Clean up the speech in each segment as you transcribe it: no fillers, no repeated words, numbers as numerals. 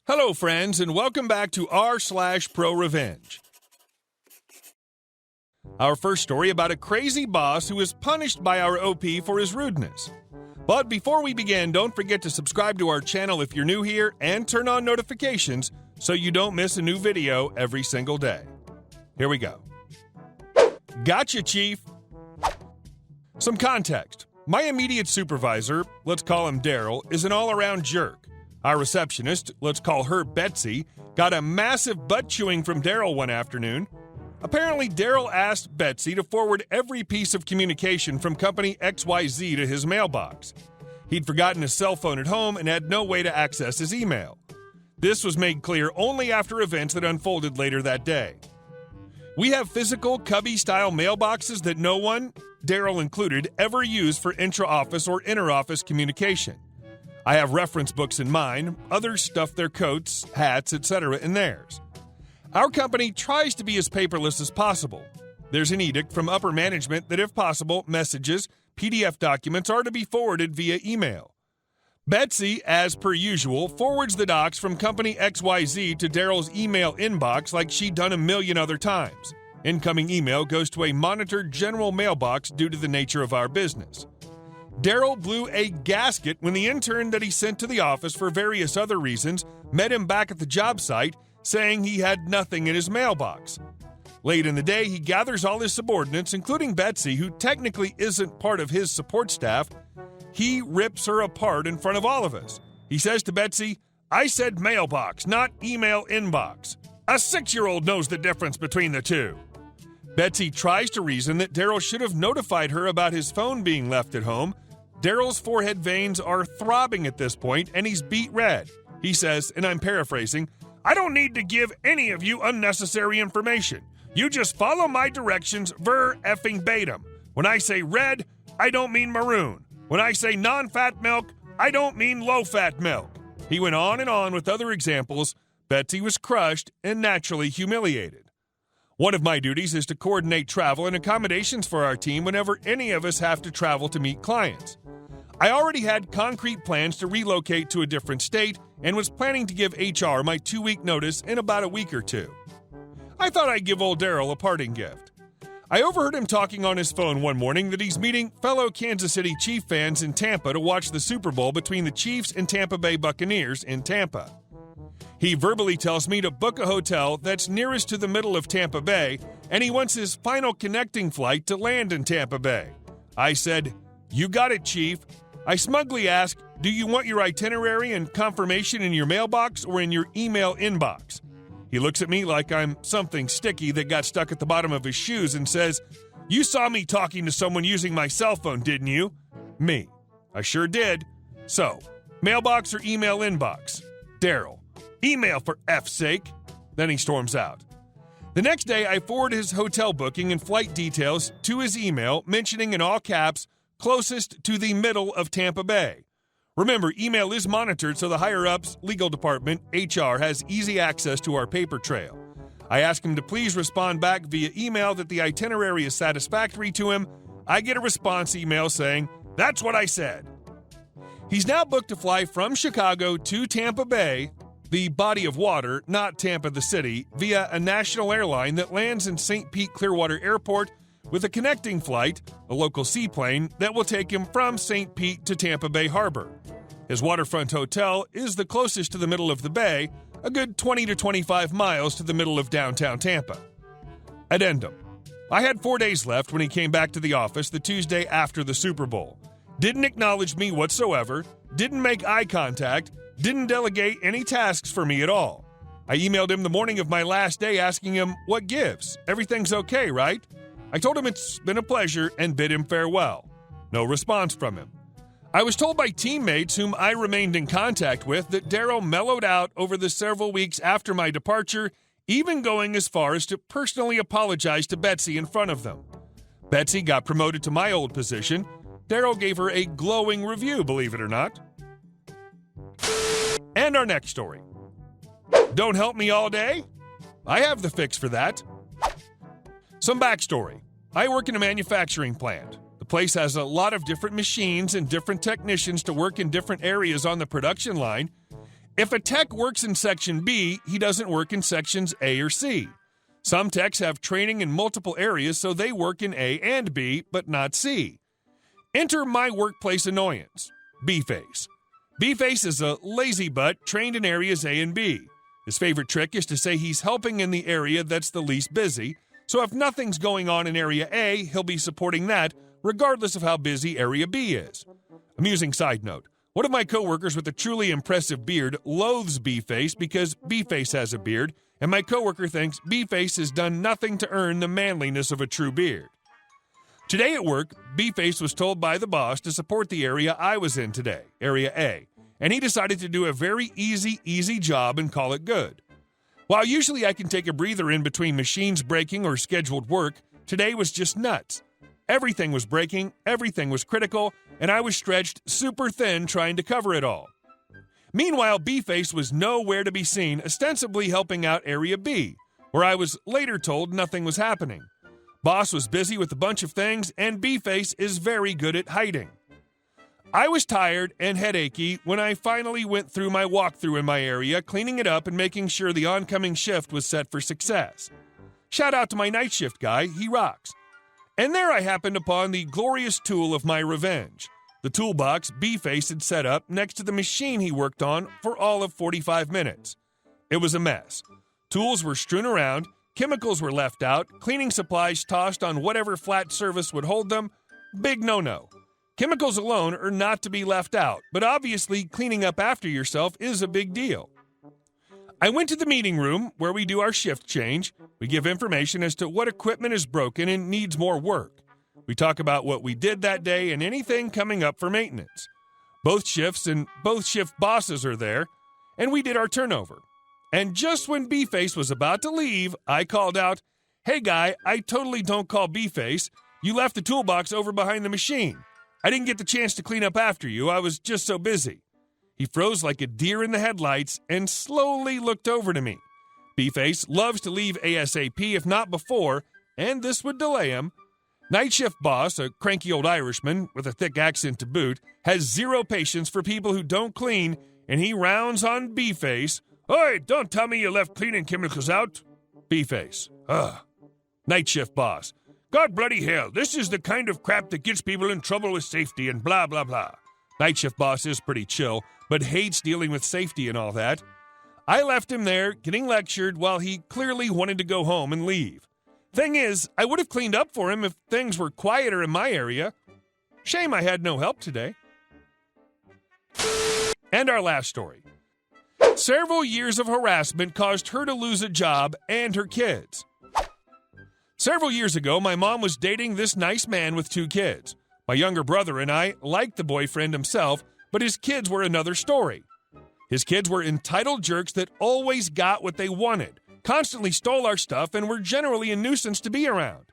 Hello, friends, and welcome back to r/ProRevenge. Our first story about a crazy boss who was punished by our OP for his rudeness. But before we begin, don't forget to subscribe to our channel if you're new here and turn on notifications so you don't miss a new video every single day. Here we go. Gotcha, Chief. Some context. My immediate supervisor, let's call him Daryl, is an all-around jerk. Our receptionist, let's call her Betsy, got a massive butt chewing from Daryl one afternoon. Apparently, Daryl asked Betsy to forward every piece of communication from company XYZ to his mailbox. He'd forgotten his cell phone at home and had no way to access his email. This was made clear only after events that unfolded later that day. We have physical cubby-style mailboxes that no one, Daryl included, ever used for intra-office or inter-office communication. I have reference books in mine, others stuff their coats, hats, etc. in theirs. Our company tries to be as paperless as possible. There's an edict from upper management that if possible, messages, PDF documents are to be forwarded via email. Betsy, as per usual, forwards the docs from company XYZ to Daryl's email inbox like she'd done a million other times. Incoming email goes to a monitored general mailbox due to the nature of our business. Daryl blew a gasket when the intern that he sent to the office for various other reasons met him back at the job site, saying he had nothing in his mailbox. Late in the day, he gathers all his subordinates, including Betsy, who technically isn't part of his support staff. He rips her apart in front of all of us. He says to Betsy, "I said mailbox, not email inbox. A 6-year-old knows the difference between the two." Betsy tries to reason that Daryl should have notified her about his phone being left at home. Daryl's forehead veins are throbbing at this point, and he's beet red. He says, and I'm paraphrasing, "I don't need to give any of you unnecessary information. You just follow my directions ver-effing-batum. When I say red, I don't mean maroon. When I say non-fat milk, I don't mean low-fat milk." He went on and on with other examples. Betsy was crushed and naturally humiliated. One of my duties is to coordinate travel and accommodations for our team whenever any of us have to travel to meet clients. I already had concrete plans to relocate to a different state and was planning to give HR my 2-week notice in about a week or two. I thought I'd give old Daryl a parting gift. I overheard him talking on his phone one morning that he's meeting fellow Kansas City Chief fans in Tampa to watch the Super Bowl between the Chiefs and Tampa Bay Buccaneers in Tampa. He verbally tells me to book a hotel that's nearest to the middle of Tampa Bay, and he wants his final connecting flight to land in Tampa Bay. I said, "You got it, Chief." I smugly asked, "Do you want your itinerary and confirmation in your mailbox or in your email inbox?" He looks at me like I'm something sticky that got stuck at the bottom of his shoes and says, "You saw me talking to someone using my cell phone, didn't you?" Me. I sure did. So, mailbox or email inbox? Daryl. Email for F's sake. Then he storms out. The next day, I forward his hotel booking and flight details to his email, mentioning in all caps, "closest to the middle of Tampa Bay." Remember, email is monitored, so the higher-ups, legal department, HR, has easy access to our paper trail. I ask him to please respond back via email that the itinerary is satisfactory to him. I get a response email saying, "That's what I said." He's now booked to fly from Chicago to Tampa Bay, the body of water, not Tampa the city, via a national airline that lands in St. Pete Clearwater Airport with a connecting flight, a local seaplane, that will take him from St. Pete to Tampa Bay Harbor. His waterfront hotel is the closest to the middle of the bay, a good 20 to 25 miles to the middle of downtown Tampa. Addendum. I had 4 days left when he came back to the office the Tuesday after the Super Bowl. Didn't acknowledge me whatsoever, didn't make eye contact, didn't delegate any tasks for me at all. I emailed him the morning of my last day asking him, "What gives? Everything's okay, right?" I told him it's been a pleasure and bid him farewell. No response from him. I was told by teammates whom I remained in contact with that Daryl mellowed out over the several weeks after my departure, even going as far as to personally apologize to Betsy in front of them. Betsy got promoted to my old position. Daryl gave her a glowing review, believe it or not. And our next story. Don't help me all day? I have the fix for that. Some backstory. I work in a manufacturing plant. The place has a lot of different machines and different technicians to work in different areas on the production line. If a tech works in Section B, he doesn't work in Sections A or C. Some techs have training in multiple areas, so they work in A and B, but not C. Enter my workplace annoyance, B-Face. B-Face is a lazy butt trained in areas A and B. His favorite trick is to say he's helping in the area that's the least busy, so if nothing's going on in Area A, he'll be supporting that, regardless of how busy Area B is. Amusing side note, one of my coworkers with a truly impressive beard loathes B-Face because B-Face has a beard, and my coworker thinks B-Face has done nothing to earn the manliness of a true beard. Today at work, B-Face was told by the boss to support the area I was in today, Area A, and he decided to do a very easy job and call it good. While usually I can take a breather in between machines breaking or scheduled work, today was just nuts. Everything was breaking, everything was critical, and I was stretched super thin trying to cover it all. Meanwhile, B-Face was nowhere to be seen, ostensibly helping out Area B, where I was later told nothing was happening. Boss was busy with a bunch of things, and B-Face is very good at hiding. I was tired and headachy when I finally went through my walkthrough in my area, cleaning it up and making sure the oncoming shift was set for success. Shout out to my night shift guy, he rocks. And there I happened upon the glorious tool of my revenge, the toolbox B-Face had set up next to the machine he worked on for all of 45 minutes. It was a mess. Tools were strewn around, chemicals were left out, cleaning supplies tossed on whatever flat surface would hold them. Big no-no. Chemicals alone are not to be left out, but obviously cleaning up after yourself is a big deal. I went to the meeting room where we do our shift change. We give information as to what equipment is broken and needs more work. We talk about what we did that day and anything coming up for maintenance. Both shifts and both shift bosses are there, and we did our turnover. And just when B-Face was about to leave, I called out, "Hey guy, I totally don't call B-Face. You left the toolbox over behind the machine. I didn't get the chance to clean up after you. I was just so busy." He froze like a deer in the headlights and slowly looked over to me. B-Face loves to leave ASAP, if not before, and this would delay him. Night shift boss, a cranky old Irishman with a thick accent to boot, has zero patience for people who don't clean, and he rounds on B-Face. "Oi, don't tell me you left cleaning chemicals out." B-Face. Ugh. Night shift boss. "God bloody hell, this is the kind of crap that gets people in trouble with safety and blah, blah, blah." Night shift boss is pretty chill, but hates dealing with safety and all that. I left him there getting lectured while he clearly wanted to go home and leave. Thing is, I would have cleaned up for him if things were quieter in my area. Shame I had no help today. And our last story. Several years of harassment caused her to lose a job and her kids. Several years ago, my mom was dating this nice man with 2 kids. My younger brother and I liked the boyfriend himself, but his kids were another story. His kids were entitled jerks that always got what they wanted, constantly stole our stuff, and were generally a nuisance to be around.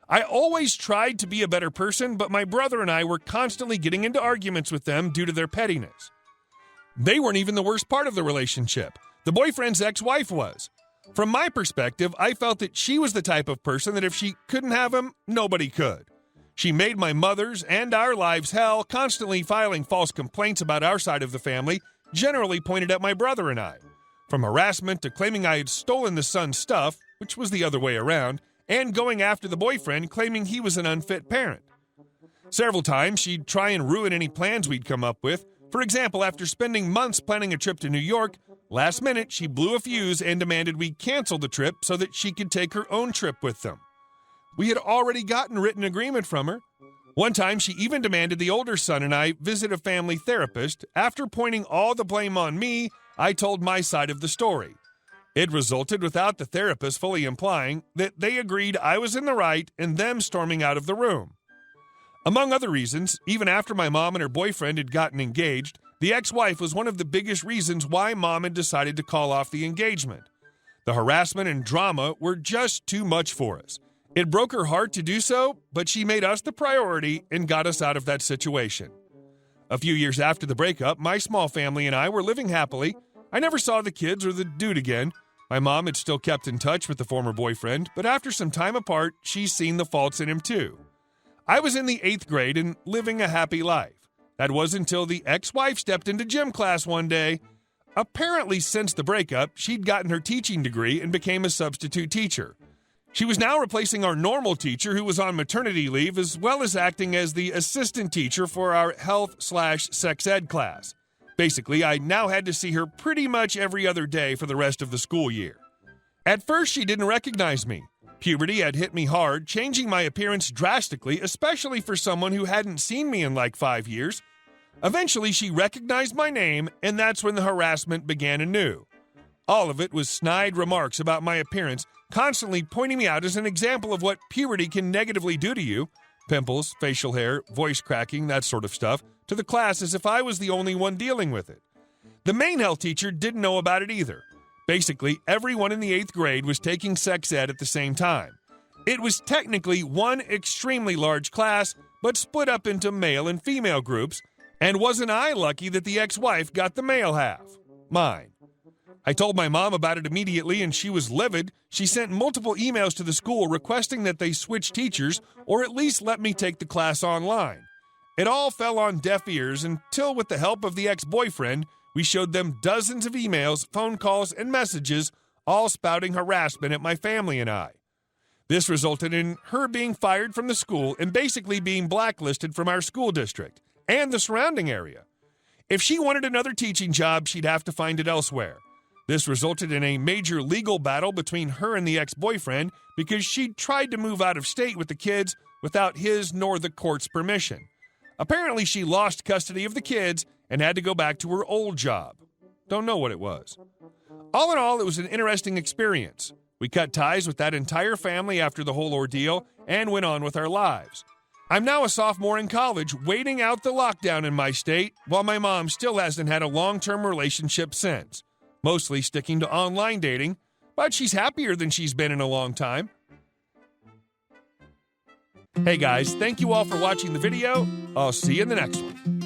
I always tried to be a better person, but my brother and I were constantly getting into arguments with them due to their pettiness. They weren't even the worst part of the relationship. The boyfriend's ex-wife was. From my perspective, I felt that she was the type of person that if she couldn't have him, nobody could. She made my mother's and our lives hell, constantly filing false complaints about our side of the family, generally pointed at my brother and I. From harassment to claiming I had stolen the son's stuff, which was the other way around, and going after the boyfriend, claiming he was an unfit parent. Several times, she'd try and ruin any plans we'd come up with. For example, after spending months planning a trip to New York, last minute she blew a fuse and demanded we cancel the trip so that she could take her own trip with them. We had already gotten written agreement from her. One time, she even demanded the older son and I visit a family therapist. After pointing all the blame on me, I told my side of the story. It resulted without the therapist fully implying that they agreed I was in the right and them storming out of the room. Among other reasons, even after my mom and her boyfriend had gotten engaged, the ex-wife was one of the biggest reasons why mom had decided to call off the engagement. The harassment and drama were just too much for us. It broke her heart to do so, but she made us the priority and got us out of that situation. A few years after the breakup, my small family and I were living happily. I never saw the kids or the dude again. My mom had still kept in touch with the former boyfriend, but after some time apart, she's seen the faults in him too. I was in the 8th grade and living a happy life. That was until the ex-wife stepped into gym class one day. Apparently, since the breakup, she'd gotten her teaching degree and became a substitute teacher. She was now replacing our normal teacher who was on maternity leave, as well as acting as the assistant teacher for our health/sex ed class. Basically, I now had to see her pretty much every other day for the rest of the school year. At first, she didn't recognize me. Puberty had hit me hard, changing my appearance drastically, especially for someone who hadn't seen me in like 5 years. Eventually, she recognized my name, and that's when the harassment began anew. All of it was snide remarks about my appearance, constantly pointing me out as an example of what puberty can negatively do to you, pimples, facial hair, voice cracking, that sort of stuff, to the class as if I was the only one dealing with it. The main health teacher didn't know about it either. Basically, everyone in the 8th grade was taking sex ed at the same time. It was technically one extremely large class, but split up into male and female groups, and wasn't I lucky that the ex-wife got the male half? Mine. I told my mom about it immediately, and she was livid. She sent multiple emails to the school requesting that they switch teachers or at least let me take the class online. It all fell on deaf ears until, with the help of the ex-boyfriend, we showed them dozens of emails, phone calls, and messages, all spouting harassment at my family and I. This resulted in her being fired from the school and basically being blacklisted from our school district and the surrounding area. If she wanted another teaching job, she'd have to find it elsewhere. This resulted in a major legal battle between her and the ex-boyfriend because she'd tried to move out of state with the kids without his nor the court's permission. Apparently, she lost custody of the kids and had to go back to her old job. Don't know what it was. All in all, it was an interesting experience. We cut ties with that entire family after the whole ordeal and went on with our lives. I'm now a sophomore in college, waiting out the lockdown in my state, while my mom still hasn't had a long-term relationship since. Mostly sticking to online dating, but she's happier than she's been in a long time. Hey guys, thank you all for watching the video. I'll see you in the next one.